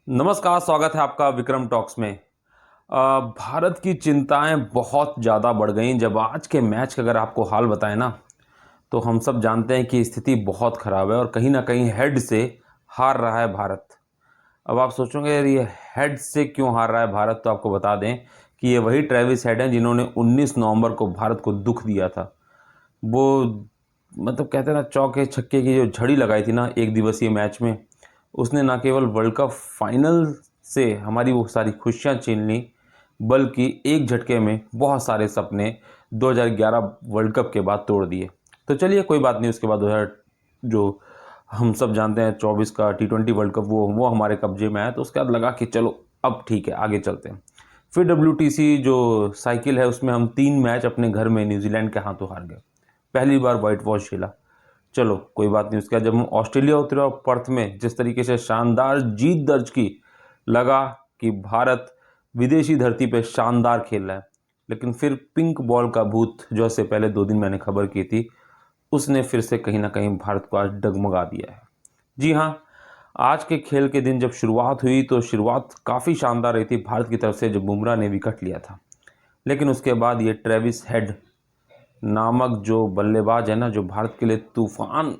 नमस्कार, स्वागत है आपका विक्रम टॉक्स में। भारत की चिंताएं बहुत ज़्यादा बढ़ गई जब आज के मैच का अगर आपको हाल बताएं ना, तो हम सब जानते हैं कि स्थिति बहुत ख़राब है और कहीं ना कहीं हेड से हार रहा है भारत। अब आप सोचोगे यार ये हेड से क्यों हार रहा है भारत, तो आपको बता दें कि ये वही ट्रेविस हेड हैं जिन्होंने 19 नवंबर को भारत को दुख दिया था। वो मतलब कहते हैं ना, चौके छक्के की जो झड़ी लगाई थी ना एक दिवसीय मैच में, उसने ना केवल वर्ल्ड कप फाइनल से हमारी वो सारी खुशियां छीन ली, बल्कि एक झटके में बहुत सारे सपने 2011 वर्ल्ड कप के बाद तोड़ दिए। तो चलिए कोई बात नहीं, उसके बाद 2000 जो हम सब जानते हैं 24 का T20 वर्ल्ड कप वो हमारे कब्जे में आया, तो उसके बाद लगा कि चलो अब ठीक है आगे चलते हैं। फिर WTC जो साइकिल है उसमें हम 3 मैच अपने घर में न्यूजीलैंड के हाथों हार गए, पहली बार वाइट वॉश खेला। चलो कोई बात नहीं, उसके बाद जब हम ऑस्ट्रेलिया उतरे और पर्थ में जिस तरीके से शानदार जीत दर्ज की, लगा कि भारत विदेशी धरती पे शानदार खेल रहा है। लेकिन फिर पिंक बॉल का भूत, जो से पहले 2 दिन मैंने खबर की थी, उसने फिर से कहीं ना कहीं भारत को आज डगमगा दिया है। जी हाँ, आज के खेल के दिन जब शुरुआत हुई तो शुरुआत काफ़ी शानदार रही थी भारत की तरफ से, जब बुमराह ने विकेट लिया था। लेकिन उसके बाद ये ट्रेविस हेड नामक जो बल्लेबाज है ना, जो भारत के लिए तूफान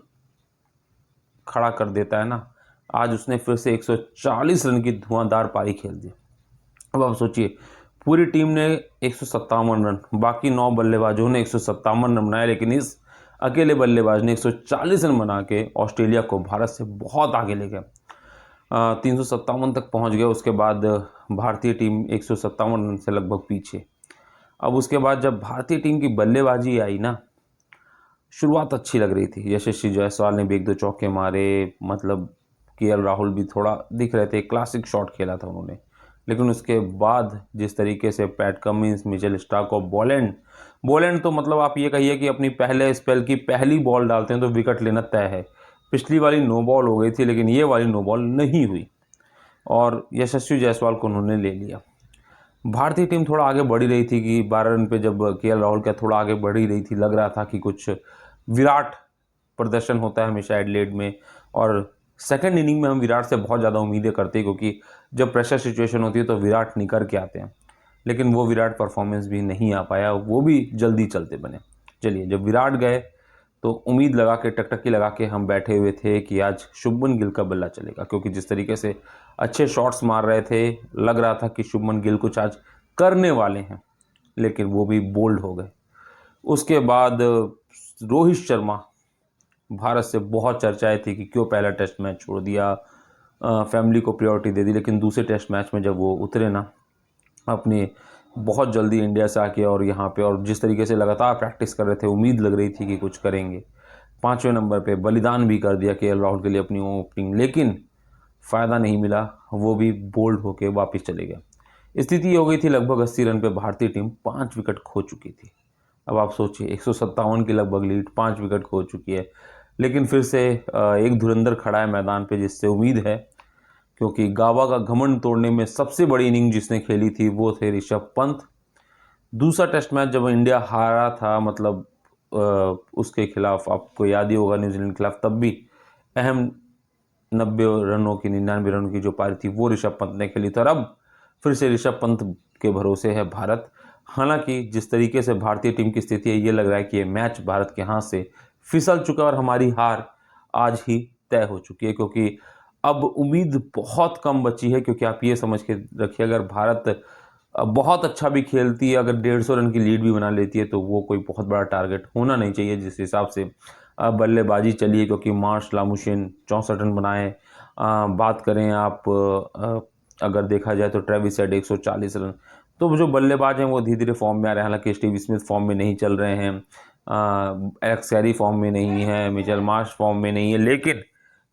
खड़ा कर देता है ना, आज उसने फिर से 140 रन की धुआंधार पारी खेल दी। अब आप सोचिए, पूरी टीम ने 157 रन, बाकी 9 बल्लेबाजों ने 157 रन बनाए, लेकिन इस अकेले बल्लेबाज ने 140 रन बना के ऑस्ट्रेलिया को भारत से बहुत आगे ले गया। 357 तक पहुंच गए। उसके बाद भारतीय टीम 157 रन से लगभग पीछे। अब उसके बाद जब भारतीय टीम की बल्लेबाजी आई ना, शुरुआत अच्छी लग रही थी। यशस्वी जायसवाल ने भी 1-2 चौके मारे, मतलब केएल राहुल भी थोड़ा दिख रहे थे, क्लासिक शॉट खेला था उन्होंने। लेकिन उसके बाद जिस तरीके से पैट कमिंस, मिचेल स्टार्क और बॉलैंड बॉलैंड तो मतलब आप ये कहिए कि अपनी पहले स्पेल की पहली बॉल डालते हैं तो विकेट लेना तय है। पिछली वाली नो बॉल हो गई थी, लेकिन ये वाली नो बॉल नहीं हुई और यशस्वी जायसवाल को उन्होंने ले लिया। भारतीय टीम थोड़ा आगे बढ़ी रही थी कि 12 रन पे जब केएल राहुल का थोड़ा आगे बढ़ ही रही थी, लग रहा था कि कुछ विराट प्रदर्शन होता है हमेशा एडिलेड में। और सेकंड इनिंग में हम विराट से बहुत ज़्यादा उम्मीदें करते हैं, क्योंकि जब प्रेशर सिचुएशन होती है तो विराट निकर के आते हैं। लेकिन वो विराट परफॉर्मेंस भी नहीं आ पाया, वो भी जल्दी चलते बने। चलिए, जब विराट गए तो उम्मीद लगा के, टकटकी लगा के हम बैठे हुए थे कि आज शुभमन गिल का बल्ला चलेगा, क्योंकि जिस तरीके से अच्छे शॉट्स मार रहे थे, लग रहा था कि शुभमन गिल कुछ आज करने वाले हैं। लेकिन वो भी बोल्ड हो गए। उसके बाद रोहित शर्मा, भारत से बहुत चर्चाएं थी कि क्यों पहला टेस्ट मैच छोड़ दिया, फैमिली को प्रायोरिटी दे दी। लेकिन दूसरे टेस्ट मैच में जब वो उतरे ना, अपने बहुत जल्दी इंडिया से आके और यहाँ पे, और जिस तरीके से लगातार प्रैक्टिस कर रहे थे, उम्मीद लग रही थी कि कुछ करेंगे। 5वें नंबर पे बलिदान भी कर दिया केएल राहुल के लिए अपनी ओपनिंग, लेकिन फ़ायदा नहीं मिला। वो भी बोल्ड होके वापस चले गए। स्थिति हो गई थी लगभग 80 रन पे भारतीय टीम 5 विकेट खो चुकी थी। अब आप सोचिए, 157 की लगभग लीड, 5 विकेट खो चुकी है। लेकिन फिर से एक धुरंधर खड़ा है मैदान पे, जिससे उम्मीद है, क्योंकि गावा का घमंड तोड़ने में सबसे बड़ी इनिंग जिसने खेली थी वो थे ऋषभ पंत। दूसरा टेस्ट मैच जब इंडिया हारा था, मतलब उसके खिलाफ, आपको याद ही होगा, न्यूजीलैंड के खिलाफ, तब भी अहम 90 रनों की, 99 रनों की जो पारी थी वो ऋषभ पंत ने खेली थी। और अब फिर से ऋषभ पंत के भरोसे है भारत। हालांकि जिस तरीके से भारतीय टीम की स्थिति है, ये लग रहा है कि ये मैच भारत के हाथ से फिसल चुका है और हमारी हार आज ही तय हो चुकी है, क्योंकि अब उम्मीद बहुत कम बची है। क्योंकि आप ये समझ के रखिए, अगर भारत बहुत अच्छा भी खेलती है, अगर 150 रन की लीड भी बना लेती है, तो वो कोई बहुत बड़ा टारगेट होना नहीं चाहिए जिस हिसाब से बल्लेबाजी चली है। क्योंकि मार्श लामुशिन 64 रन बनाए। बात करें आप, अगर देखा जाए तो ट्रेविस हेड 140 रन। तो जो बल्लेबाज हैं वो धीरे धीरे फॉर्म में आ रहे हैं। हालांकि स्टीव स्मिथ फॉर्म में नहीं चल रहे हैं, एलेक्स कैरी फॉर्म में नहीं है, मिचेल मार्श फॉर्म में नहीं है, लेकिन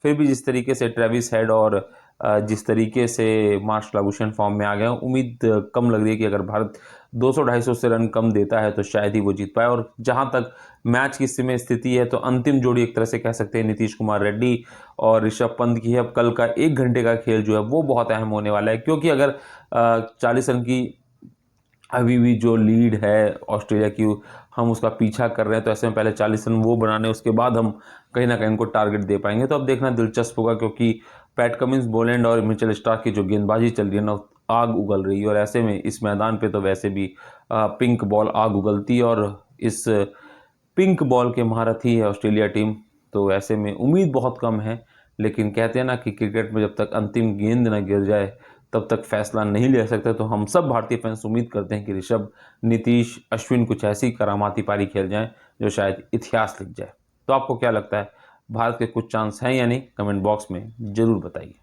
फिर भी जिस तरीके से ट्रेविस हेड और जिस तरीके से मार्श लाबुशेन फॉर्म में आ गए, उम्मीद कम लग रही है कि अगर भारत 200-250 से रन कम देता है तो शायद ही वो जीत पाए। और जहां तक मैच की समय स्थिति है, तो अंतिम जोड़ी एक तरह से कह सकते हैं नीतीश कुमार रेड्डी और ऋषभ पंत की है। अब कल का 1 घंटे का खेल जो है वो बहुत अहम होने वाला है, क्योंकि अगर 40 रन की अभी भी जो लीड है ऑस्ट्रेलिया की, हम उसका पीछा कर रहे हैं, तो ऐसे में पहले 40 रन वो बनाने, उसके बाद हम कहीं ना कहीं उनको टारगेट दे पाएंगे। तो अब देखना दिलचस्प होगा, क्योंकि पैट कमिंस, बोलैंड और मिचेल स्टार्क की जो गेंदबाजी चल रही है ना, आग उगल रही है। और ऐसे में इस मैदान पे तो वैसे भी पिंक बॉल आग उगलती है, और इस पिंक बॉल के महारथी है ऑस्ट्रेलिया टीम। तो ऐसे में उम्मीद बहुत कम है, लेकिन कहते हैं ना कि क्रिकेट में जब तक अंतिम गेंद न गिर जाए तब तक फैसला नहीं ले सकते। तो हम सब भारतीय फैंस उम्मीद करते हैं कि ऋषभ, नीतीश, अश्विन कुछ ऐसी करामाती पारी खेल जाएं जो शायद इतिहास लिख जाए। तो आपको क्या लगता है, भारत के कुछ चांस हैं या नहीं? कमेंट बॉक्स में ज़रूर बताइए।